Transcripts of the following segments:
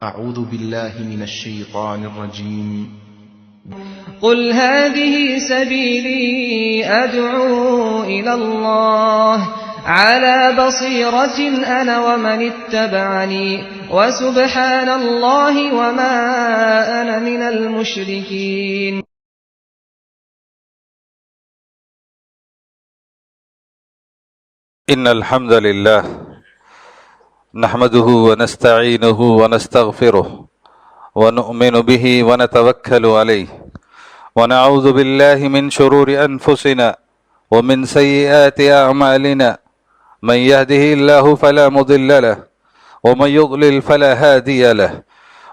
أعوذ بالله من الشيطان الرجيم. قل هذه سبيلي أدعو إلى الله على بصيرة أنا ومن اتبعني وسبحان الله وما أنا من المشركين. إن الحمد لله نحمده ونستعينه ونستغفره ونؤمن به ونتوكل عليه ونعوذ بالله من شرور أنفسنا ومن سيئات أعمالنا من يهده الله فلا مضل له ومن يضلل فلا هادي له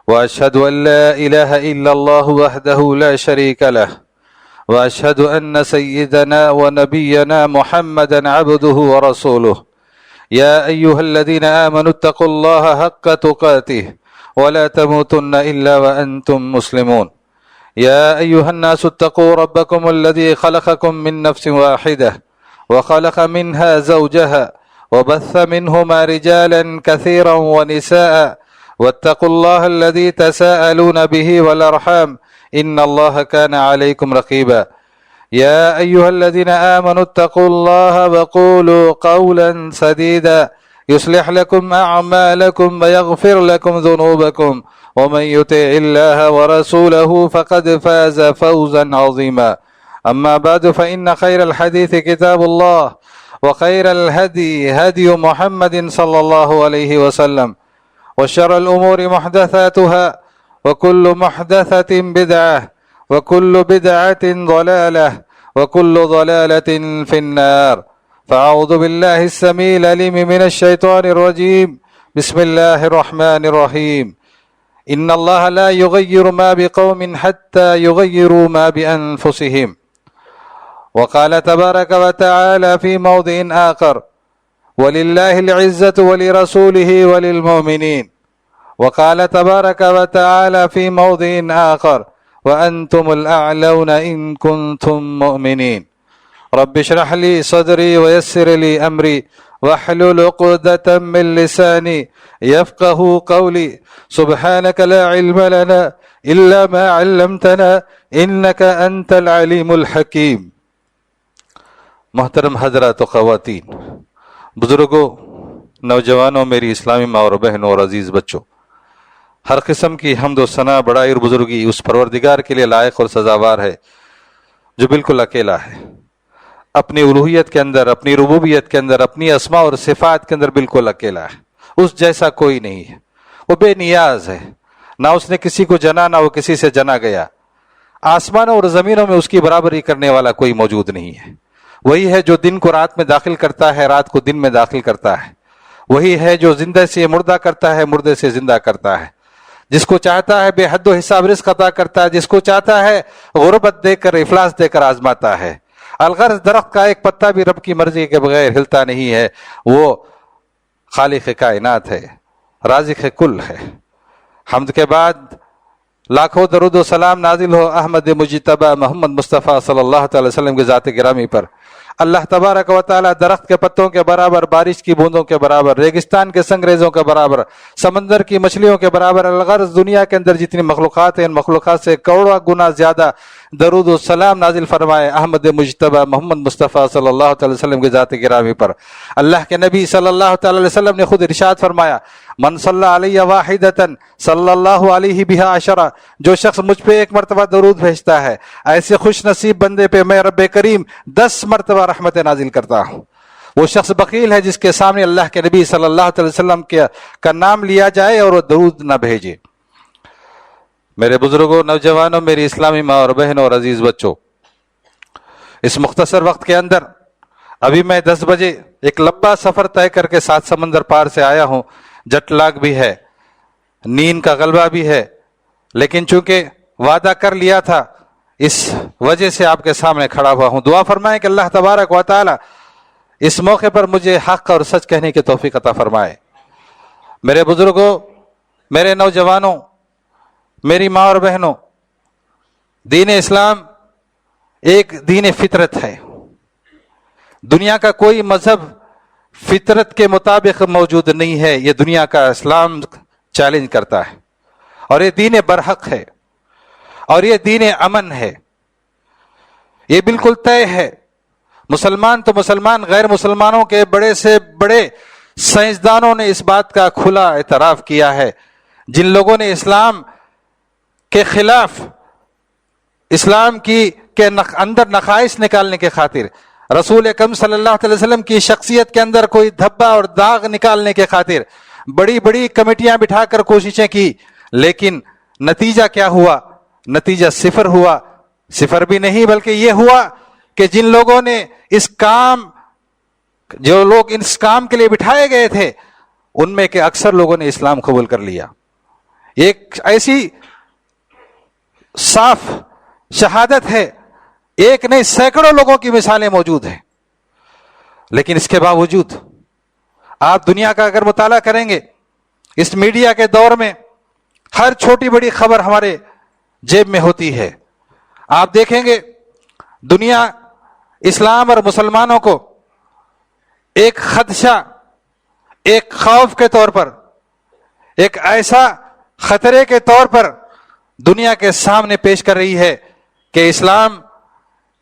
وأشهد أن لا إله إلا الله وحده لا شريك له وأشهد أن سيدنا ونبينا محمدا عبده ورسوله. يا أيها الذين آمنوا اتقوا الله حق تقاته ولا تموتن إلا وأنتم مسلمون. يا أيها الناس اتقوا ربكم الذي خلقكم من نفس واحدة وخلق منها زوجها وبث منهما رجالا كثيرا ونساء واتقوا الله الذي تساءلون به والأرحام إن الله كان عليكم رقيبا. يا أيها الذين آمنوا اتقوا الله وقولوا قولا سديدا يصلح لكم أعمالكم ويغفر لكم ذنوبكم ومن يطع الله ورسوله فقد فاز فوزا عظيما. أما بعد فإن خير الحديث كتاب الله وخير الهدي هدي محمد صلى الله عليه وسلم وشر الأمور محدثاتها وكل محدثة بدعة وكل بدعة ضلالة وكل ضلالة في النار. فأعوذ بالله السميع العليم من الشيطان الرجيم. بسم الله الرحمن الرحيم. إن الله لا يغير ما بقوم حتى يغيروا ما بأنفسهم. وقال تبارك وتعالى في موضع آخر ولله العزة ولرسوله وللمؤمنين. وقال تبارك وتعالى في موضع آخر وأنتم الأعلون إن كنتم مؤمنين. رب اشرح لي صدري ويسر لي أمري واحلل عقدة من لساني يفقه قولي. سبحانك لا علم لنا إلا ما علمتنا إنك أنت العليم الحكيم. محترم حضرات و خواتین، بزرگوں، نوجوانوں، میری اسلامی ماں اور بہنوں اور عزیز بچوں، ہر قسم کی حمد و ثنا، بڑائی اور بزرگی اس پروردگار کے لیے لائق اور سزاوار ہے جو بالکل اکیلا ہے، اپنی الوہیت کے اندر، اپنی ربوبیت کے اندر، اپنی اسماء اور صفات کے اندر بالکل اکیلا ہے. اس جیسا کوئی نہیں ہے. وہ بے نیاز ہے، نہ اس نے کسی کو جنا نہ وہ کسی سے جنا گیا. آسمانوں اور زمینوں میں اس کی برابری کرنے والا کوئی موجود نہیں ہے. وہی ہے جو دن کو رات میں داخل کرتا ہے، رات کو دن میں داخل کرتا ہے. وہی ہے جو زندہ سے مردہ کرتا ہے، مردے سے زندہ کرتا ہے. جس کو چاہتا ہے بے حد و حساب رزق عطا کرتا ہے، جس کو چاہتا ہے غربت دے کر، افلاس دے کر آزماتا ہے. الغرض درخت کا ایک پتا بھی رب کی مرضی کے بغیر ہلتا نہیں ہے. وہ خالق کائنات ہے، رازق کل ہے. حمد کے بعد لاکھوں درود و سلام نازل ہو احمد مجتبی محمد مصطفیٰ صلی اللہ تعالی وسلم کے ذات گرامی پر. اللہ تبارک و تعالی درخت کے پتوں کے برابر، بارش کی بوندوں کے برابر، ریگستان کے سنگریزوں کے برابر، سمندر کی مچھلیوں کے برابر، الغرض دنیا کے اندر جتنی مخلوقات ہیں ان مخلوقات سے کروڑا گنا زیادہ درود و سلام نازل فرمائے احمد مجتبی محمد مصطفیٰ صلی اللہ تعالی وسلم کے ذات گرامی پر. اللہ کے نبی صلی اللہ تعالی علیہ وسلم نے خود ارشاد فرمایا، من صلی علیہ واحدۃ صلی اللہ علیہ بہا عشرہ، جو شخص مجھ پہ ایک مرتبہ درود بھیجتا ہے، ایسے خوش نصیب بندے پہ میں رب کریم 10 مرتبہ رحمت نازل کرتا ہوں. وہ شخص بخیل ہے جس کے سامنے اللہ کے نبی صلی اللہ علیہ وسلم کا نام لیا جائے اور وہ درود نہ بھیجے. میرے بزرگوں، نوجوانوں، میری اسلامی ماں اور بہنوں اور عزیز بچوں، اس مختصر وقت کے اندر ابھی میں 10 بجے ایک لمبا سفر طے کر کے 7 سمندر پار سے آیا ہوں. جٹ لاگ بھی ہے، نیند کا غلبہ بھی ہے، لیکن چونکہ وعدہ کر لیا تھا اس وجہ سے آپ کے سامنے کھڑا ہوا ہوں. دعا فرمائیں کہ اللہ تبارک و تعالی اس موقع پر مجھے حق اور سچ کہنے کی توفیق عطا فرمائے. میرے بزرگوں، میرے نوجوانوں، میری ماں اور بہنوں، دین اسلام ایک دین فطرت ہے. دنیا کا کوئی مذہب فطرت کے مطابق موجود نہیں ہے. یہ دنیا کا اسلام چیلنج کرتا ہے. اور یہ دین برحق ہے اور یہ دین امن ہے. یہ بالکل طے ہے. مسلمان تو مسلمان، غیر مسلمانوں کے بڑے سے بڑے سائنسدانوں نے اس بات کا کھلا اعتراف کیا ہے. جن لوگوں نے اسلام کے خلاف، اسلام کے اندر نقائص نکالنے کے خاطر، رسول اکرم صلی اللہ علیہ وسلم کی شخصیت کے اندر کوئی دھبا اور داغ نکالنے کے خاطر بڑی بڑی کمیٹیاں بٹھا کر کوششیں کی، لیکن نتیجہ کیا ہوا؟ نتیجہ صفر ہوا. صفر بھی نہیں بلکہ یہ ہوا کہ جن لوگوں نے جو لوگ اس کام کے لیے بٹھائے گئے تھے، ان میں کے اکثر لوگوں نے اسلام قبول کر لیا. ایک ایسی صاف شہادت ہے، ایک نہیں سینکڑوں لوگوں کی مثالیں موجود ہیں. لیکن اس کے باوجود آپ دنیا کا اگر مطالعہ کریں گے، اس میڈیا کے دور میں ہر چھوٹی بڑی خبر ہمارے جیب میں ہوتی ہے. آپ دیکھیں گے دنیا اسلام اور مسلمانوں کو ایک خدشہ، ایک خوف کے طور پر، ایک ایسا خطرے کے طور پر دنیا کے سامنے پیش کر رہی ہے کہ اسلام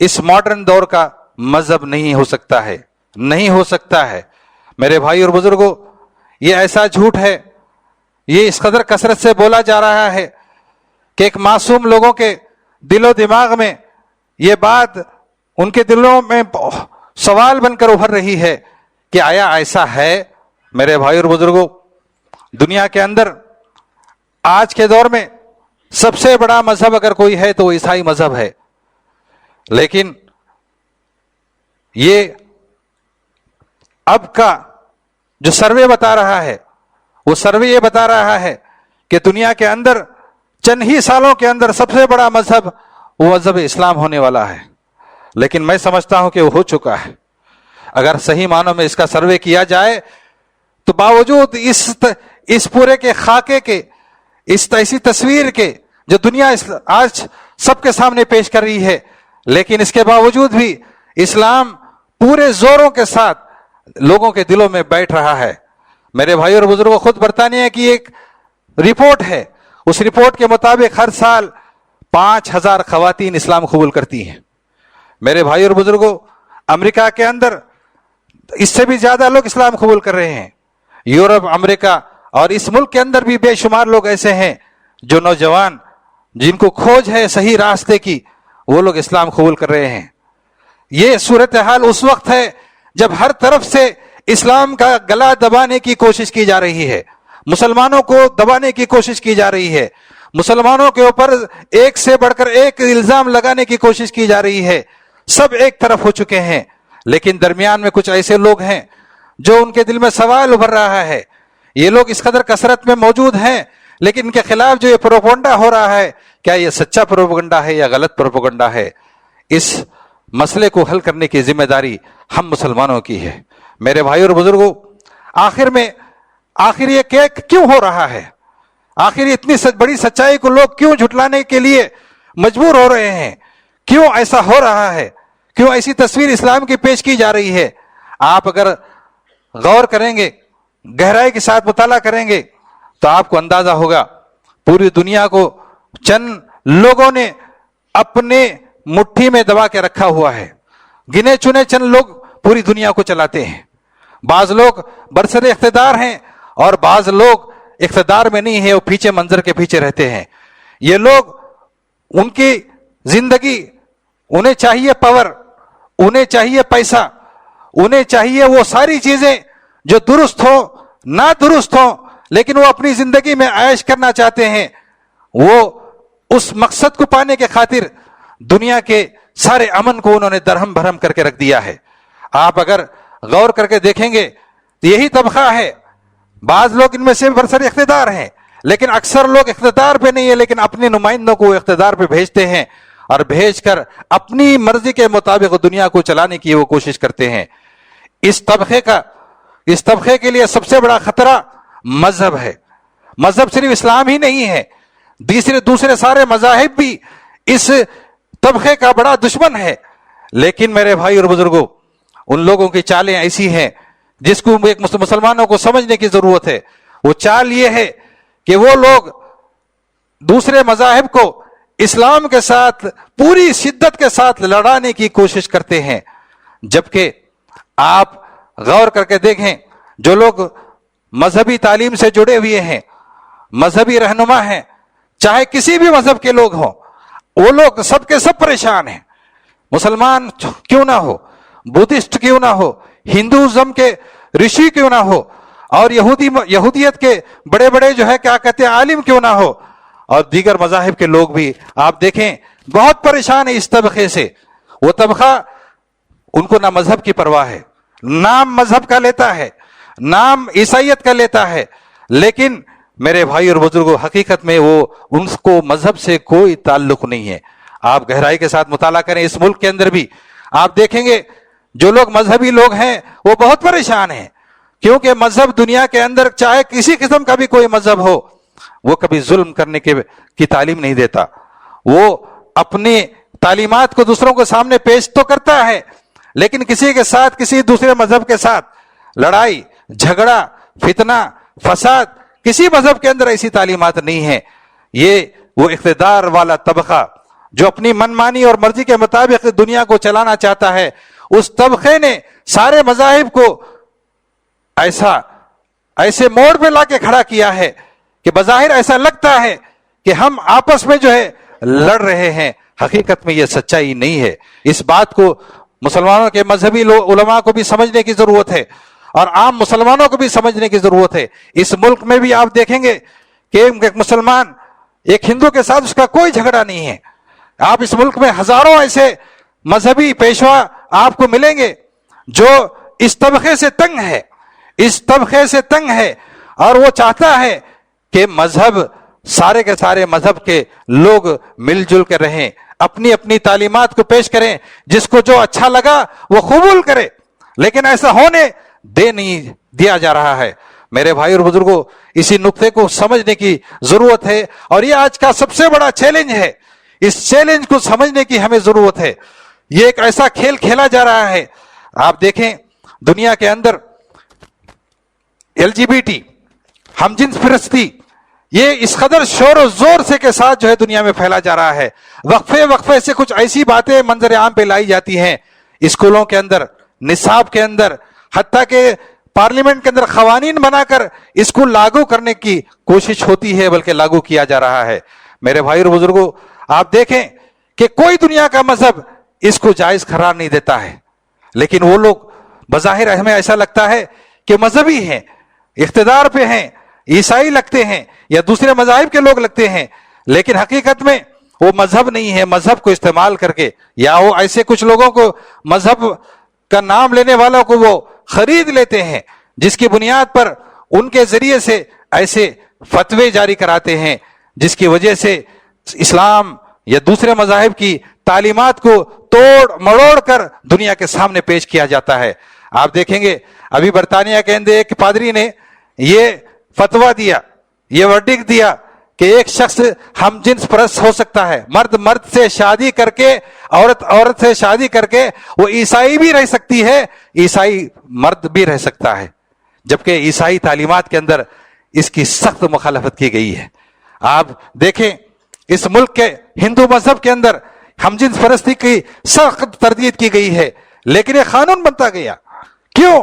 اس ماڈرن دور کا مذہب نہیں ہو سکتا ہے، نہیں ہو سکتا ہے. میرے بھائی اور بزرگوں، یہ ایسا جھوٹ ہے، یہ اس قدر کثرت سے بولا جا رہا ہے کہ ایک معصوم لوگوں کے دل و دماغ میں یہ بات، ان کے دلوں میں سوال بن کر ابھر رہی ہے کہ آیا ایسا ہے؟ میرے بھائی اور بزرگوں، دنیا کے اندر آج کے دور میں سب سے بڑا مذہب اگر کوئی ہے تو وہ عیسائی مذہب ہے. لیکن یہ اب کا جو سروے بتا رہا ہے، وہ سروے یہ بتا رہا ہے کہ دنیا کے اندر چند ہی سالوں کے اندر سب سے بڑا مذہب وہ مذہب اسلام ہونے والا ہے. لیکن میں سمجھتا ہوں کہ وہ ہو چکا ہے. اگر صحیح معنوں میں اس کا سروے کیا جائے تو باوجود اس پورے کے خاکے کے، اس ایسی تصویر کے جو دنیا آج سب کے سامنے پیش کر رہی ہے، لیکن اس کے باوجود بھی اسلام پورے زوروں کے ساتھ لوگوں کے دلوں میں بیٹھ رہا ہے. میرے بھائی اور بزرگوں، خود برطانیہ کی ایک رپورٹ ہے، اس رپورٹ کے مطابق ہر سال 5000 خواتین اسلام قبول کرتی ہیں. میرے بھائی اور بزرگوں، امریکہ کے اندر اس سے بھی زیادہ لوگ اسلام قبول کر رہے ہیں. یورپ، امریکہ اور اس ملک کے اندر بھی بے شمار لوگ ایسے ہیں جو نوجوان، جن کو کھوج ہے صحیح راستے کی، وہ لوگ اسلام قبول کر رہے ہیں. یہ صورتحال اس وقت ہے جب ہر طرف سے اسلام کا گلا دبانے کی کوشش کی جا رہی ہے، مسلمانوں کو دبانے کی کوشش کی جا رہی ہے، مسلمانوں کے اوپر ایک سے بڑھ کر ایک الزام لگانے کی کوشش کی جا رہی ہے. سب ایک طرف ہو چکے ہیں، لیکن درمیان میں کچھ ایسے لوگ ہیں جو ان کے دل میں سوال ابھر رہا ہے. یہ لوگ اس قدر کثرت میں موجود ہیں، لیکن ان کے خلاف جو یہ پروپگنڈا ہو رہا ہے، کیا یہ سچا پروپگنڈا ہے یا غلط پروپگنڈا ہے؟ اس مسئلے کو حل کرنے کی ذمہ داری ہم مسلمانوں کی ہے. میرے بھائی اور بزرگوں، آخر یہ کیوں ہو رہا ہے؟ آخر اتنی بڑی سچائی کو لوگ کیوں جھٹلانے کے لیے مجبور ہو رہے ہیں؟ کیوں ایسا ہو رہا ہے؟ کیوں ایسی تصویر اسلام کی پیش کی جا رہی ہے؟ آپ اگر غور کریں گے، گہرائی کے ساتھ مطالعہ کریں گے تو آپ کو اندازہ ہوگا پوری دنیا کو چند لوگوں نے اپنے مٹھی میں دبا کے رکھا ہوا ہے. گنے چنے چند لوگ پوری دنیا کو چلاتے ہیں. بعض لوگ برسر اقتدار ہیں اور بعض لوگ اقتدار میں نہیں ہیں، وہ پیچھے منظر کے پیچھے رہتے ہیں. یہ لوگ، ان کی زندگی، انہیں چاہیے پاور، انہیں چاہیے پیسہ، انہیں چاہیے وہ ساری چیزیں جو درست ہو، نہ درست ہو، لیکن وہ اپنی زندگی میں عیش کرنا چاہتے ہیں. وہ اس مقصد کو پانے کے خاطر دنیا کے سارے امن کو انہوں نے درہم بھرم کر کے رکھ دیا ہے. آپ اگر غور کر کے دیکھیں گے تو یہی طبقہ ہے. بعض لوگ ان میں سے برسر اقتدار ہیں، لیکن اکثر لوگ اقتدار پہ نہیں ہے، لیکن اپنے نمائندوں کو اقتدار پہ بھیجتے ہیں اور بھیج کر اپنی مرضی کے مطابق دنیا کو چلانے کی وہ کوشش کرتے ہیں. اس طبقے کے لیے سب سے بڑا خطرہ مذہب ہے. مذہب صرف اسلام ہی نہیں ہے، دوسرے سارے مذاہب بھی اس طبقے کا بڑا دشمن ہے. لیکن میرے بھائی اور بزرگوں، ان لوگوں کی چالیں ایسی ہیں جس کو مسلمانوں کو سمجھنے کی ضرورت ہے. وہ چال یہ ہے کہ وہ لوگ دوسرے مذاہب کو اسلام کے ساتھ پوری شدت کے ساتھ لڑانے کی کوشش کرتے ہیں، جبکہ آپ غور کر کے دیکھیں جو لوگ مذہبی تعلیم سے جڑے ہوئے ہیں، مذہبی رہنما ہیں، چاہے کسی بھی مذہب کے لوگ ہوں، وہ لوگ سب کے سب پریشان ہیں. مسلمان کیوں نہ ہو، بدھسٹ کیوں نہ ہو، ہندوازم کے رشی کیوں نہ ہو، اور یہودیت کے بڑے بڑے جو ہے کیا کہتے ہیں عالم کیوں نہ ہو، اور دیگر مذاہب کے لوگ بھی آپ دیکھیں بہت پریشان ہے اس طبقے سے. وہ طبقہ ان کو نہ مذہب کی پرواہ ہے، نام مذہب کا لیتا ہے، نام عیسائیت کا لیتا ہے، لیکن میرے بھائی اور بزرگوں حقیقت میں وہ ان کو مذہب سے کوئی تعلق نہیں ہے. آپ گہرائی کے ساتھ مطالعہ کریں، اس ملک کے اندر بھی آپ دیکھیں گے جو لوگ مذہبی لوگ ہیں وہ بہت پریشان ہیں، کیونکہ مذہب دنیا کے اندر چاہے کسی قسم کا بھی کوئی مذہب ہو، وہ کبھی ظلم کرنے کی تعلیم نہیں دیتا. وہ اپنی تعلیمات کو دوسروں کے سامنے پیش تو کرتا ہے، لیکن کسی کے ساتھ، کسی دوسرے مذہب کے ساتھ لڑائی جھگڑا فتنہ فساد کسی مذہب کے اندر ایسی تعلیمات نہیں ہیں. یہ وہ اقتدار والا طبقہ جو اپنی منمانی اور مرضی کے مطابق دنیا کو چلانا چاہتا ہے، اس طبقے نے سارے مذاہب کو ایسے موڑ پہ لا کے کھڑا کیا ہے کہ بظاہر ایسا لگتا ہے کہ ہم آپس میں جو ہے لڑ رہے ہیں، حقیقت میں یہ سچائی نہیں ہے. اس بات کو مسلمانوں کے مذہبی علماء کو بھی سمجھنے کی ضرورت ہے، اور عام مسلمانوں کو بھی سمجھنے کی ضرورت ہے. اس ملک میں بھی آپ دیکھیں گے کہ ایک مسلمان ایک ہندو کے ساتھ اس کا کوئی جھگڑا نہیں ہے. آپ اس ملک میں ہزاروں ایسے مذہبی پیشوا آپ کو ملیں گے جو اس طبقے سے تنگ ہے، اس طبقے سے تنگ ہے، اور وہ چاہتا ہے کہ مذہب سارے کے سارے مذہب کے لوگ مل جل کے رہیں، اپنی اپنی تعلیمات کو پیش کریں، جس کو جو اچھا لگا وہ قبول کرے. لیکن ایسا ہونے نہیں دیا جا رہا ہے. میرے بھائی اور بزرگوں اسی نقطے کو سمجھنے کی ضرورت ہے، اور یہ آج کا سب سے بڑا چیلنج ہے. اس چیلنج کو سمجھنے کی ہمیں ضرورت ہے. یہ ایک ایسا کھیل کھیلا جا رہا ہے. آپ دیکھیں دنیا کے اندر LGBT ہم جنس پرستی یہ اس قدر شور و زور سے کے ساتھ جو ہے دنیا میں پھیلا جا رہا ہے. وقفے سے کچھ ایسی باتیں منظر عام پہ لائی جاتی ہیں، اسکولوں کے اندر، نصاب کے اندر، حتیٰ کہ پارلیمنٹ کے اندر قوانین بنا کر اس کو لاگو کرنے کی کوشش ہوتی ہے، بلکہ لاگو کیا جا رہا ہے. میرے بھائی اور بزرگوں آپ دیکھیں کہ کوئی دنیا کا مذہب اس کو جائز قرار نہیں دیتا ہے، لیکن وہ لوگ بظاہر ہمیں ایسا لگتا ہے کہ مذہبی ہیں، اقتدار پہ ہیں، عیسائی لگتے ہیں یا دوسرے مذاہب کے لوگ لگتے ہیں، لیکن حقیقت میں وہ مذہب نہیں ہے. مذہب کو استعمال کر کے یا وہ ایسے کچھ لوگوں کو مذہب کا نام لینے والوں کو وہ خرید لیتے ہیں، جس کی بنیاد پر ان کے ذریعے سے ایسے فتوے جاری کراتے ہیں جس کی وجہ سے اسلام یا دوسرے مذاہب کی تعلیمات کو توڑ مڑوڑ کر دنیا کے سامنے پیش کیا جاتا ہے. آپ دیکھیں گے ابھی برطانیہ کے اندر ایک پادری نے یہ فتویٰ دیا، یہ ورڈکٹ دیا کہ ایک شخص ہم جنس پرست ہو سکتا ہے، مرد سے شادی کر کے، عورت سے شادی کر کے وہ عیسائی بھی رہ سکتی ہے، عیسائی مرد بھی رہ سکتا ہے، جبکہ عیسائی تعلیمات کے اندر اس کی سخت مخالفت کی گئی ہے. آپ دیکھیں اس ملک کے ہندو مذہب کے اندر ہم جنس پرستی کی سخت تردید کی گئی ہے، لیکن یہ قانون بنتا گیا. کیوں؟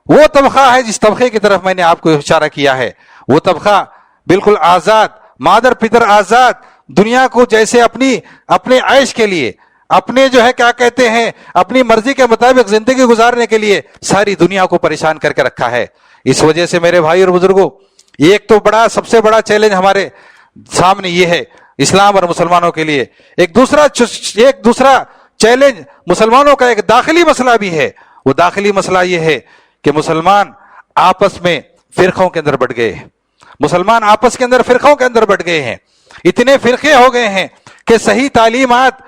وہ طبقہ ہے جس طبقے کی طرف میں نے آپ کو اشارہ کیا ہے، وہ طبقہ بالکل آزاد، مادر پدر آزاد، دنیا کو جیسے اپنے عیش کے لیے، اپنے جو ہے کیا کہتے ہیں اپنی مرضی کے مطابق زندگی گزارنے کے لیے ساری دنیا کو پریشان کر کے رکھا ہے. اس وجہ سے میرے بھائی اور بزرگوں ایک تو سب سے بڑا چیلنج ہمارے سامنے یہ ہے اسلام اور مسلمانوں کے لیے. ایک دوسرا چیلنج مسلمانوں کا ایک داخلی مسئلہ بھی ہے. وہ داخلی مسئلہ یہ ہے کہ مسلمان آپس میں فرقوں کے اندر بٹ گئے ہیں. مسلمان آپس کے اندر فرقوں کے اندر بٹ گئے ہیں. اتنے فرقے ہو گئے ہیں کہ صحیح تعلیمات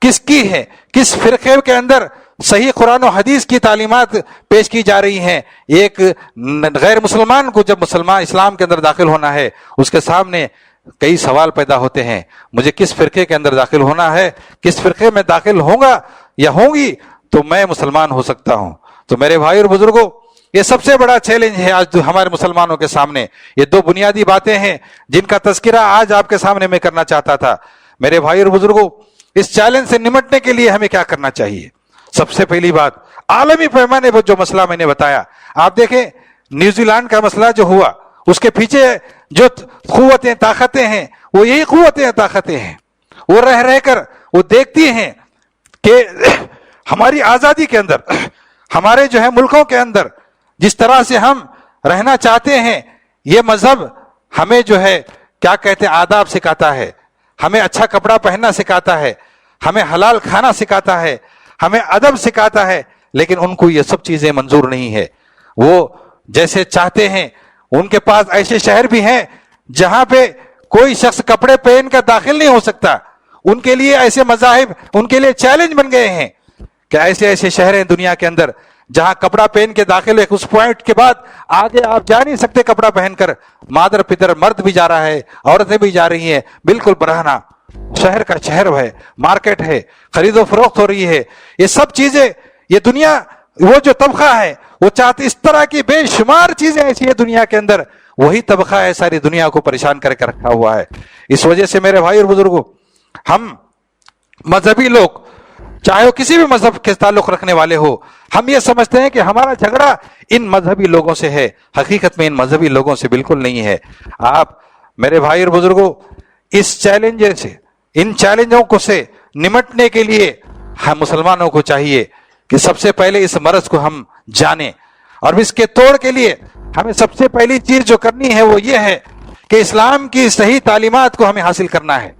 کس کی ہے، کس فرقے کے اندر صحیح قرآن و حدیث کی تعلیمات پیش کی جا رہی ہیں. ایک غیر مسلمان کو جب اسلام کے اندر داخل ہونا ہے، اس کے سامنے کئی سوال پیدا ہوتے ہیں. مجھے کس فرقے کے اندر داخل ہونا ہے، کس فرقے میں داخل ہوں گا یا ہوں گی تو میں مسلمان ہو سکتا ہوں. تو میرے بھائی اور بزرگوں یہ سب سے بڑا چیلنج ہے آج ہمارے مسلمانوں کے سامنے. یہ دو بنیادی باتیں ہیں جن کا تذکرہ آج آپ کے سامنے میں کرنا چاہتا تھا. میرے بھائی اور بزرگوں، اس چیلنج سے نمٹنے کے لیے ہمیں کیا کرنا چاہیے؟ سب سے پہلی بات، عالمی پیمانے پر جو مسئلہ میں نے بتایا، آپ دیکھیں نیوزی لینڈ کا مسئلہ جو ہوا، اس کے پیچھے جو قوتیں طاقتیں ہیں وہ یہی قوتیں طاقتیں ہیں. وہ رہ کر وہ دیکھتی ہیں کہ ہماری آزادی کے اندر، ہمارے جو ہے ملکوں کے اندر جس طرح سے ہم رہنا چاہتے ہیں، یہ مذہب ہمیں جو ہے کیا کہتے ہیں آداب سکھاتا ہے، ہمیں اچھا کپڑا پہننا سکھاتا ہے، ہمیں حلال کھانا سکھاتا ہے، ہمیں ادب سکھاتا ہے. لیکن ان کو یہ سب چیزیں منظور نہیں ہے. وہ جیسے چاہتے ہیں، ان کے پاس ایسے شہر بھی ہیں جہاں پہ کوئی شخص کپڑے پہن کر داخل نہیں ہو سکتا. ان کے لیے ایسے مذاہب ان کے لیے چیلنج بن گئے ہیں کہ ایسے ایسے شہر ہیں دنیا کے اندر جہاں کپڑا پہن کے داخل ہے، اس پوائنٹ کے بعد آگے آپ جا نہیں سکتے کپڑا پہن کر. مادر پدر مرد بھی جا رہا ہے، عورتیں بھی جا رہی ہیں، بالکل برہنہ. شہر کا شہر ہے، مارکیٹ ہے، خرید و فروخت ہو رہی ہے. یہ سب چیزیں، یہ دنیا، وہ جو طبقہ ہے وہ چاہتے، اس طرح کی بے شمار چیزیں ایسی ہے دنیا کے اندر. وہی طبقہ ہے ساری دنیا کو پریشان کر کے رکھا ہوا ہے. اس وجہ سے میرے بھائی اور بزرگوں، ہم مذہبی لوگ، چاہے وہ کسی بھی مذہب کے تعلق رکھنے والے ہو، ہم یہ سمجھتے ہیں کہ ہمارا جھگڑا ان مذہبی لوگوں سے ہے. حقیقت میں ان مذہبی لوگوں سے بالکل نہیں ہے. آپ میرے بھائی اور بزرگوں، اس چیلنج سے، ان چیلنجوں کو سے نمٹنے کے لیے ہم مسلمانوں کو چاہیے کہ سب سے پہلے اس مرض کو ہم جانیں، اور اس کے توڑ کے لیے ہمیں سب سے پہلی چیز جو کرنی ہے وہ یہ ہے کہ اسلام کی صحیح تعلیمات کو ہمیں حاصل کرنا ہے.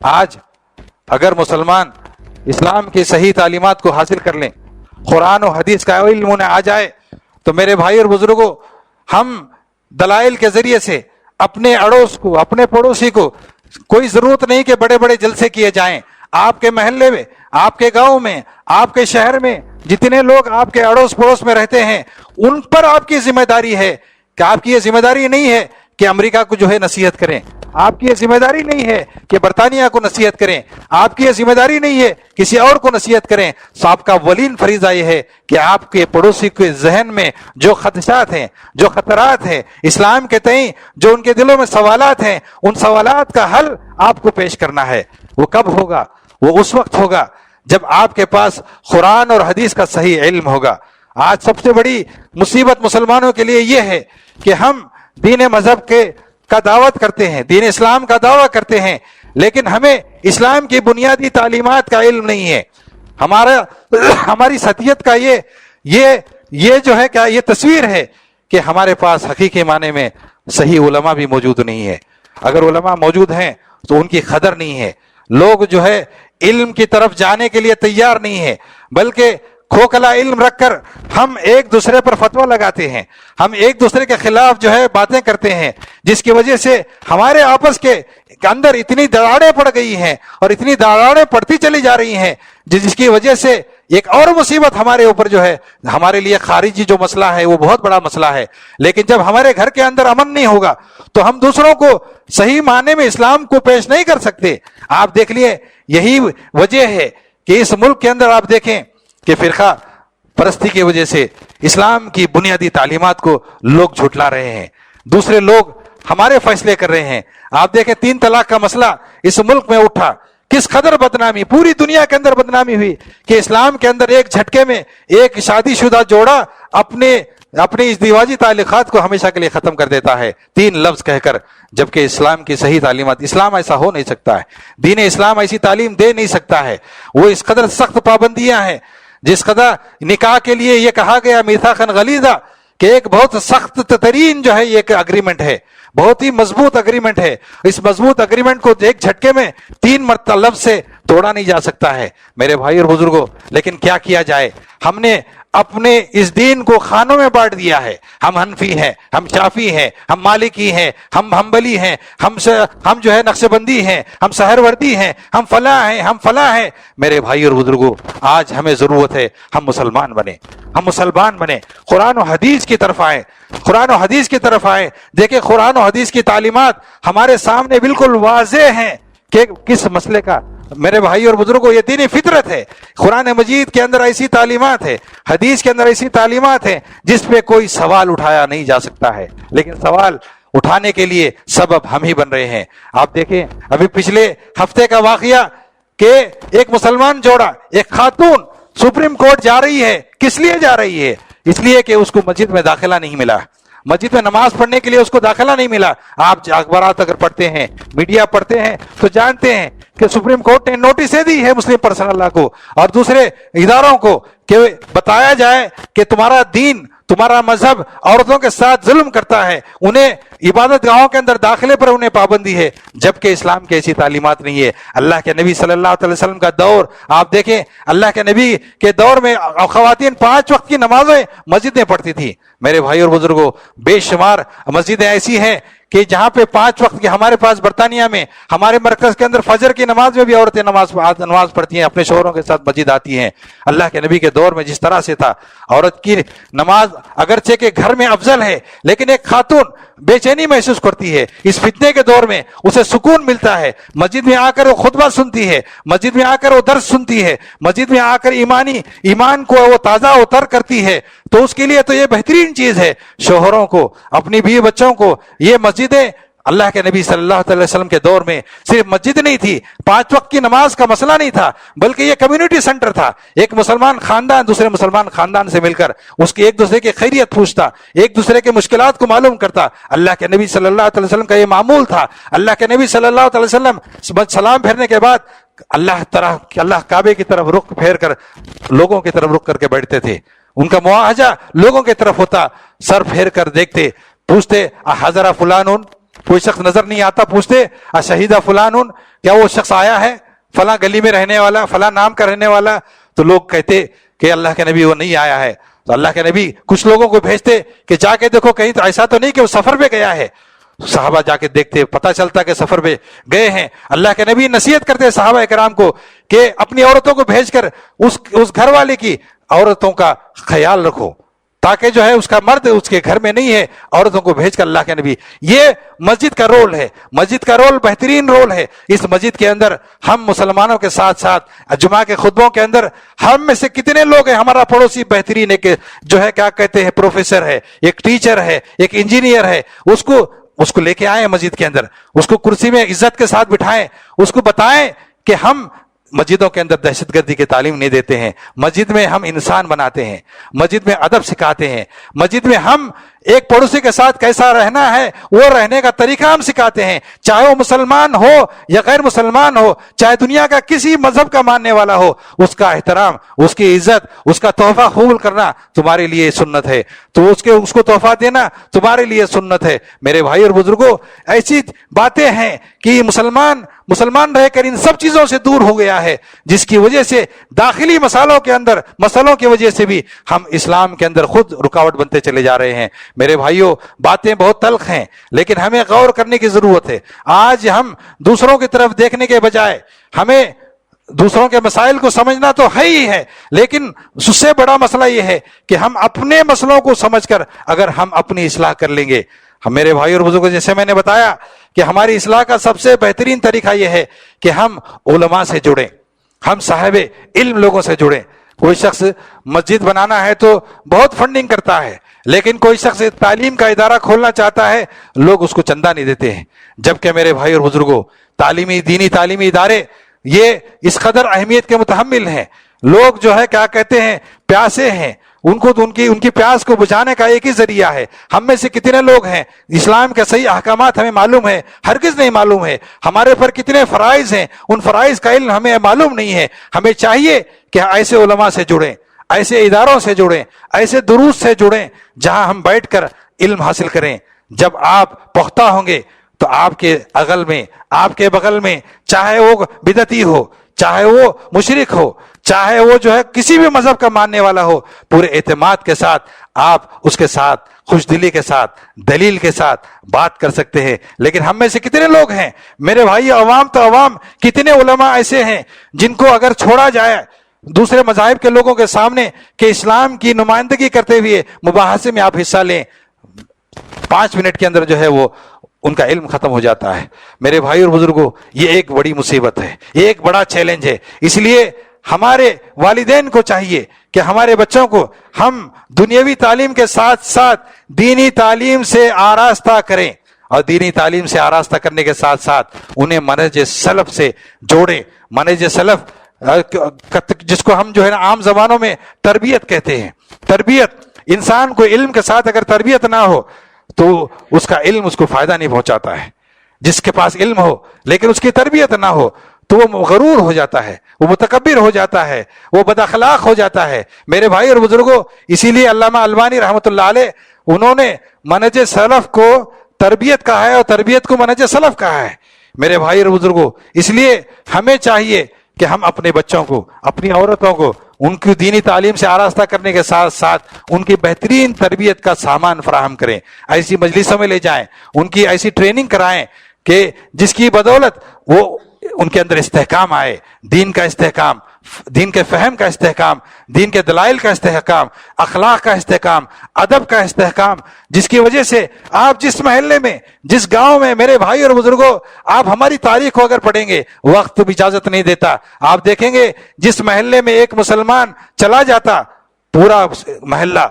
آج اگر مسلمان اسلام کی صحیح تعلیمات کو حاصل کر لیں، قرآن و حدیث کا علم انہیں آ جائے، تو میرے بھائی اور بزرگوں، ہم دلائل کے ذریعے سے اپنے اڑوس کو، اپنے پڑوسی کو، کوئی ضرورت نہیں کہ بڑے بڑے جلسے کیے جائیں. آپ کے محلے میں، آپ کے گاؤں میں، آپ کے شہر میں جتنے لوگ آپ کے اڑوس پڑوس میں رہتے ہیں، ان پر آپ کی ذمہ داری ہے کہ آپ کی یہ ذمہ داری نہیں ہے کہ امریکہ کو جو ہے نصیحت کریں، آپ کی یہ ذمہ داری نہیں ہے کہ برطانیہ کو نصیحت کریں، آپ کی یہ ذمہ داری نہیں ہے کسی اور کو نصیحت کریں. تو آپ کا اولین فریضہ یہ ہے کہ آپ کے پڑوسی کے ذہن میں جو خدشات ہیں، جو خطرات ہیں اسلام کے تئیں، جو ان کے دلوں میں سوالات ہیں، ان سوالات کا حل آپ کو پیش کرنا ہے. وہ کب ہوگا؟ وہ اس وقت ہوگا جب آپ کے پاس قرآن اور حدیث کا صحیح علم ہوگا. آج سب سے بڑی مصیبت مسلمانوں کے لیے یہ ہے کہ ہم دین مذہب کا دعوت کرتے ہیں، دین اسلام کا دعویٰ کرتے ہیں، لیکن ہمیں اسلام کی بنیادی تعلیمات کا علم نہیں ہے. ہماری سطحیت کا یہ جو ہے کیا یہ تصویر ہے کہ ہمارے پاس حقیقی معنی میں صحیح علماء بھی موجود نہیں ہے. اگر علماء موجود ہیں تو ان کی قدر نہیں ہے. لوگ جو ہے علم کی طرف جانے کے لیے تیار نہیں ہے، بلکہ کھوکھلا علم رکھ کر ہم ایک دوسرے پر فتویٰ لگاتے ہیں، ہم ایک دوسرے کے خلاف جو ہے باتیں کرتے ہیں، جس کی وجہ سے ہمارے آپس کے اندر اتنی دراڑیں پڑ گئی ہیں اور اتنی دراڑیں پڑتی چلی جا رہی ہیں، جس کی وجہ سے ایک اور مصیبت ہمارے اوپر جو ہے، ہمارے لیے خارجی جو مسئلہ ہے وہ بہت بڑا مسئلہ ہے، لیکن جب ہمارے گھر کے اندر امن نہیں ہوگا تو ہم دوسروں کو صحیح معنی میں اسلام کو پیش نہیں کر سکتے. آپ دیکھ لیے، یہی وجہ ہے کہ اس ملک کے اندر آپ دیکھیں کہ فرقہ پرستی کی وجہ سے اسلام کی بنیادی تعلیمات کو لوگ جھٹلا رہے ہیں، دوسرے لوگ ہمارے فیصلے کر رہے ہیں. آپ دیکھیں 3 طلاق کا مسئلہ اس ملک میں اٹھا، کس قدر بدنامی، پوری دنیا کے اندر بدنامی ہوئی کہ اسلام کے اندر ایک جھٹکے میں ایک شادی شدہ جوڑا اپنے ازدواجی تعلقات کو ہمیشہ کے لیے ختم کر دیتا ہے 3 لفظ کہہ کر، جبکہ اسلام کی صحیح تعلیمات، اسلام ایسا ہو نہیں سکتا ہے، دین اسلام ایسی تعلیم دے نہیں سکتا ہے. وہ اس قدر سخت پابندیاں ہیں، جس قدر نکاح کے لیے یہ کہا گیا میثاقاً غلیظا کہ ایک بہت سخت ترین جو ہے یہ ایک اگریمنٹ ہے، بہت ہی مضبوط اگریمنٹ ہے. اس مضبوط اگریمنٹ کو ایک جھٹکے میں 3 مرتبہ لفظ سے توڑا نہیں جا سکتا ہے میرے بھائی اور بزرگوں. لیکن کیا کیا جائے، ہم نے اپنے اس دین کو خانوں میں بانٹ دیا ہے. ہم حنفی ہیں، ہم شافی ہیں، ہم مالکی ہیں، ہم حنبلی ہیں، ہم جو ہے نقش بندی ہیں، ہم سہروردی ہیں، ہم فلاں ہیں، ہم فلاں ہیں. میرے بھائی اور بزرگوں، آج ہمیں ضرورت ہے ہم مسلمان بنیں، ہم مسلمان بنیں، قرآن و حدیث کی طرف آئیں، قرآن و حدیث کی طرف آئیں. دیکھیں قرآن و حدیث کی تعلیمات ہمارے سامنے بالکل واضح ہیں کہ کس مسئلے کا میرے بھائی اور بزرگوں یہ دینی فطرت ہے. قرآن مجید کے اندر ایسی تعلیمات ہے, حدیث کے اندر ایسی تعلیمات ہیں جس پہ کوئی سوال اٹھایا نہیں جا سکتا ہے, لیکن سوال اٹھانے کے لیے سبب ہم ہی بن رہے ہیں. آپ دیکھیں ابھی پچھلے ہفتے کا واقعہ کہ ایک مسلمان جوڑا, ایک خاتون سپریم کورٹ جا رہی ہے. کس لیے جا رہی ہے؟ اس لیے کہ اس کو مسجد میں داخلہ نہیں ملا, مسجد میں نماز پڑھنے کے لیے اس کو داخلہ نہیں ملا. آپ اخبارات اگر پڑھتے ہیں, میڈیا پڑھتے ہیں تو جانتے ہیں کہ سپریم کورٹ نے نوٹسیں دی ہے مسلم پرسنل لا کو اور دوسرے اداروں کو کہ بتایا جائے کہ تمہارا دین, تمہارا مذہب عورتوں کے ساتھ ظلم کرتا ہے, انہیں عبادت گاہوں کے اندر داخلے پر انہیں پابندی ہے, جبکہ اسلام کی ایسی تعلیمات نہیں ہے. اللہ کے نبی صلی اللہ علیہ وسلم کا دور آپ دیکھیں, اللہ کے نبی کے دور میں خواتین 5 وقت کی نمازیں مسجد میں پڑھتی تھی. میرے بھائی اور بزرگوں, بے شمار مسجدیں ایسی ہیں کہ جہاں پہ 5 وقت کی, ہمارے پاس برطانیہ میں ہمارے مرکز کے اندر فجر کی نماز میں بھی عورتیں نماز پڑھتی ہیں, اپنے شوہروں کے ساتھ مسجد آتی ہیں. اللہ کے نبی کے دور میں جس طرح سے تھا, عورت کی نماز اگرچہ کہ گھر میں افضل ہے, لیکن ایک خاتون بے چینی محسوس کرتی ہے. اس فتنے کے دور میں اسے سکون ملتا ہے, مسجد میں آ کر وہ خطبہ سنتی ہے, مسجد میں آ کر وہ درس سنتی ہے, مسجد میں آ کر ایمان کو وہ تازہ و تر کرتی ہے. تو اس کے لیے تو یہ بہترین چیز ہے. شوہروں کو, اپنی بیوی بچوں کو یہ مسجدیں, اللہ کے نبی صلی اللہ علیہ وسلم کے دور میں صرف مسجد نہیں تھی, 5 وقت کی نماز کا مسئلہ نہیں تھا, بلکہ یہ کمیونٹی سینٹر تھا. ایک مسلمان خاندان دوسرے مسلمان خاندان سے مل کر اس کی ایک دوسرے کی خیریت پوچھتا, ایک دوسرے کے مشکلات کو معلوم کرتا. اللہ کے نبی صلی اللہ علیہ وسلم کا یہ معمول تھا. اللہ کے نبی صلی اللہ علیہ وسلم سلام پھیرنے کے بعد اللہ کعبے کی طرف رخ پھیر کر لوگوں کی طرف رخ کر کے بیٹھتے تھے. ان کا معاہجہ لوگوں کی طرف ہوتا, سر پھیر کر دیکھتے, پوچھتے حضرہ فلانون, کوئی شخص نظر نہیں آتا, پوچھتے شہیدہ فلانون, کیا وہ شخص آیا ہے فلاں گلی میں رہنے والا, فلاں نام کا رہنے والا؟ تو لوگ کہتے کہ اللہ کے نبی وہ نہیں آیا ہے. تو اللہ کے نبی کچھ لوگوں کو بھیجتے کہ جا کے دیکھو کہیں تو ایسا تو نہیں کہ وہ سفر پہ گیا ہے. صحابہ جا کے دیکھتے, پتہ چلتا کہ سفر پہ گئے ہیں. اللہ کے نبی نصیحت کرتے صحابہ کرام کو کہ اپنی عورتوں کو بھیج کر اس گھر والے کی عورتوں کا خیال رکھو, تاکہ جو ہے اس کا مرد اس کے گھر میں نہیں ہے, عورتوں کو بھیج کر. اللہ کے نبی, یہ مسجد کا رول ہے, مسجد کا رول بہترین رول ہے. اس مسجد کے اندر ہم مسلمانوں کے ساتھ ساتھ جمعہ کے خطبوں کے اندر ہم میں سے کتنے لوگ ہیں, ہمارا پڑوسی بہترین ہے کہ جو ہے کیا کہتے ہیں پروفیسر ہے, ایک ٹیچر ہے, ایک انجینئر ہے, اس کو لے کے آئیں مسجد کے اندر, اس کو کرسی میں عزت کے ساتھ بٹھائیں, اس کو بتائیں کہ ہم مسجدوں کے اندر دہشت گردی کی تعلیم نہیں دیتے ہیں, مسجد میں ہم انسان بناتے ہیں, مسجد میں ادب سکھاتے ہیں, مسجد میں ہم ایک پڑوسی کے ساتھ کیسا رہنا ہے وہ رہنے کا طریقہ ہم سکھاتے ہیں, چاہے وہ مسلمان ہو یا غیر مسلمان ہو, چاہے دنیا کا کسی مذہب کا ماننے والا ہو, اس کا احترام, اس کی عزت, اس کا تحفہ قبول کرنا تمہارے لیے سنت ہے, تو اس کو تحفہ دینا تمہارے لیے سنت ہے. میرے بھائی اور بزرگوں, ایسی باتیں ہیں کہ مسلمان رہ کر ان سب چیزوں سے دور ہو گیا ہے, جس کی وجہ سے داخلی مسئلوں کی وجہ سے بھی ہم اسلام کے اندر خود رکاوٹ بنتے چلے جا رہے ہیں. میرے بھائیوں, باتیں بہت تلخ ہیں, لیکن ہمیں غور کرنے کی ضرورت ہے. آج ہم دوسروں کی طرف دیکھنے کے بجائے ہمیں دوسروں کے مسائل کو سمجھنا تو ہے ہی ہے, لیکن اس سے بڑا مسئلہ یہ ہے کہ ہم اپنے مسئلوں کو سمجھ کر اگر ہم اپنی اصلاح کر لیں گے. میرے بھائی اور بزرگوں, جیسے میں نے بتایا کہ ہماری اصلاح کا سب سے بہترین طریقہ یہ ہے کہ ہم علماء سے جڑیں, ہم صاحب علم لوگوں سے جڑیں. کوئی شخص مسجد بنانا ہے تو بہت فنڈنگ کرتا ہے, لیکن کوئی شخص تعلیم کا ادارہ کھولنا چاہتا ہے, لوگ اس کو چندہ نہیں دیتے ہیں. جبکہ میرے بھائی اور بزرگوں, دینی تعلیمی ادارے یہ اس قدر اہمیت کے متحمل ہیں. لوگ جو ہے کیا کہتے ہیں پیاسے ہیں, ان کی پیاس کو بجھانے کا ایک ہی ذریعہ ہے. ہم میں سے کتنے لوگ ہیں اسلام کے صحیح احکامات ہمیں معلوم ہے؟ ہرگز نہیں معلوم ہے. ہمارے پر کتنے فرائض ہیں, ان فرائض کا علم ہمیں معلوم نہیں ہے. ہمیں چاہیے کہ ایسے علماء سے جڑیں, ایسے اداروں سے جڑیں, ایسے دروس سے جڑیں جہاں ہم بیٹھ کر علم حاصل کریں. جب آپ پختہ ہوں گے تو آپ کے اغل میں, آپ کے بغل میں, چاہے وہ بدعتی ہو, چاہے وہ مشرک ہو, چاہے وہ جو ہے کسی بھی مذہب کا ماننے والا ہو, پورے اعتماد کے ساتھ آپ اس کے ساتھ خوش دلی کے ساتھ دلیل کے ساتھ بات کر سکتے ہیں. لیکن ہم میں سے کتنے لوگ ہیں میرے بھائی, عوام تو عوام, کتنے علماء ایسے ہیں جن کو اگر چھوڑا جائے دوسرے مذاہب کے لوگوں کے سامنے کہ اسلام کی نمائندگی کرتے ہوئے مباحثے میں آپ حصہ لیں, 5 منٹ کے اندر جو ہے وہ ان کا علم ختم ہو جاتا ہے۔ میرے بھائی اور بزرگوں، یہ ایک بڑی مصیبت ہے، یہ ایک بڑا چیلنج ہے۔ اس لیے ہمارے والدین کو چاہیے کہ ہمارے بچوں کو ہم دنیاوی تعلیم کے ساتھ ساتھ دینی تعلیم سے آراستہ کریں، اور دینی تعلیم سے آراستہ کرنے کے ساتھ ساتھ انہیں منہج سلف سے جوڑیں۔ منہج سلف جس کو ہم جو ہے نا عام زبانوں میں تربیت کہتے ہیں۔ تربیت، انسان کو علم کے ساتھ اگر تربیت نہ ہو تو اس کا علم اس کو فائدہ نہیں پہنچاتا ہے۔ جس کے پاس علم ہو لیکن اس کی تربیت نہ ہو تو وہ غرور ہو جاتا ہے، وہ متکبر ہو جاتا ہے، وہ بد اخلاق ہو جاتا ہے۔ میرے بھائی اور بزرگوں، اسی لیے علامہ البانی رحمۃ اللہ علیہ انہوں نے منہج سلف کو تربیت کہا ہے اور تربیت کو منہج سلف کہا ہے۔ میرے بھائی اور بزرگوں، اس لیے ہمیں چاہیے کہ ہم اپنے بچوں کو، اپنی عورتوں کو ان کی دینی تعلیم سے آراستہ کرنے کے ساتھ ساتھ ان کی بہترین تربیت کا سامان فراہم کریں، ایسی مجلسوں میں لے جائیں، ان کی ایسی ٹریننگ کرائیں کہ جس کی بدولت وہ ان کے اندر استحکام آئے، دین کا استحکام، دین کے فہم کا استحکام، دین کے دلائل کا استحکام، اخلاق کا استحکام، ادب کا استحکام، جس کی وجہ سے آپ جس محلے میں، جس گاؤں میں، میرے بھائی اور بزرگوں، آپ ہماری تاریخ کو اگر پڑھیں گے، وقت بھی اجازت نہیں دیتا، آپ دیکھیں گے جس محلے میں ایک مسلمان چلا جاتا، پورا محلہ،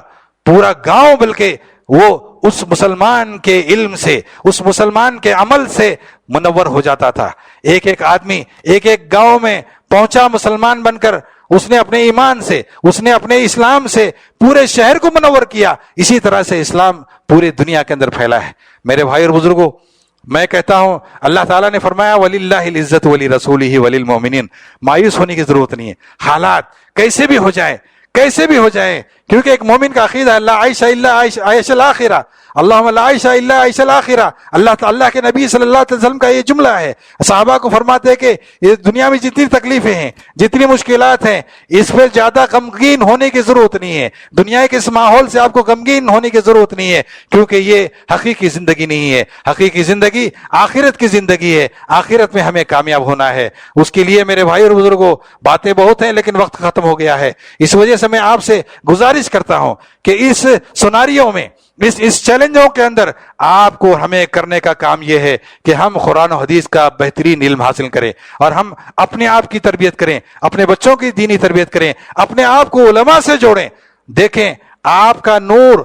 پورا گاؤں بلکہ وہ اس مسلمان کے علم سے، اس مسلمان کے عمل سے منور ہو جاتا تھا۔ ایک ایک آدمی ایک ایک گاؤں میں پہنچا مسلمان بن کر، اس نے اپنے ایمان سے، اس نے اپنے اسلام سے پورے شہر کو منور کیا۔ اسی طرح سے اسلام پوری دنیا کے اندر پھیلا ہے۔ میرے بھائی اور بزرگوں، میں کہتا ہوں اللہ تعالیٰ نے فرمایا وَلِلَّهِ الْعِزَّةُ وَلِرَسُولِهِ وَلِلْمُؤْمِنِينَ۔ مایوس ہونے کی ضرورت نہیں ہے، حالات کیسے بھی ہو جائیں، کیسے بھی ہو جائیں، کیونکہ ایک مومن کا عقیدہ ہے لا عیش الا عیش الاخرہ، اللہم لا عیش الا عیش الاخرہ۔ اللہ کے نبی صلی اللہ علیہ وسلم کا یہ جملہ ہے۔ صحابہ کو فرماتے ہیں کہ یہ دنیا میں جتنی تکلیفیں ہیں، جتنی مشکلات ہیں، اس پہ زیادہ غمگین ہونے کی ضرورت نہیں ہے، دنیا کے اس ماحول سے آپ کو غمگین ہونے کی ضرورت نہیں ہے، کیونکہ یہ حقیقی زندگی نہیں ہے۔ حقیقی زندگی آخرت کی زندگی ہے، آخرت میں ہمیں کامیاب ہونا ہے۔ اس کے لیے میرے بھائی اور بزرگوں، باتیں بہت ہیں لیکن وقت ختم ہو گیا ہے، اس وجہ سے میں آپ سے گزارش کرتا ہوں کہ اس سناریوں میں، اس چیلنجوں کے اندر آپ کو ہمیں کرنے کا کام یہ ہے کہ ہم قرآن و حدیث کا بہترین علم حاصل کریں، اور ہم اپنے آپ کی تربیت کریں، اپنے بچوں کی دینی تربیت کریں، اپنے آپ کو علماء سے جوڑیں۔ دیکھیں آپ کا نور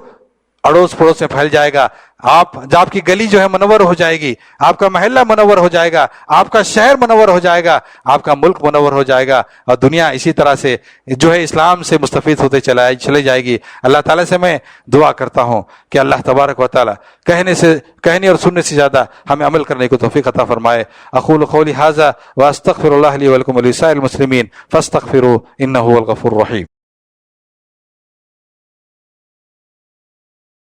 اڑوس پڑوس میں پھیل جائے گا، آپ کی گلی جو ہے منور ہو جائے گی، آپ کا محلہ منور ہو جائے گا، آپ کا شہر منور ہو جائے گا، آپ کا ملک منور ہو جائے گا، اور دنیا اسی طرح سے جو ہے اسلام سے مستفید ہوتے چلے جائے گی۔ اللہ تعالیٰ سے میں دعا کرتا ہوں کہ اللہ تبارک و تعالیٰ کہنے اور سننے سے زیادہ ہمیں عمل کرنے کو توفیق عطا فرمائے۔ اقول قولی ھذا واستغفر اللہ لی ولکم ولسائر المسلمین فاستغفروہ انہ هو الغفور الرحیم۔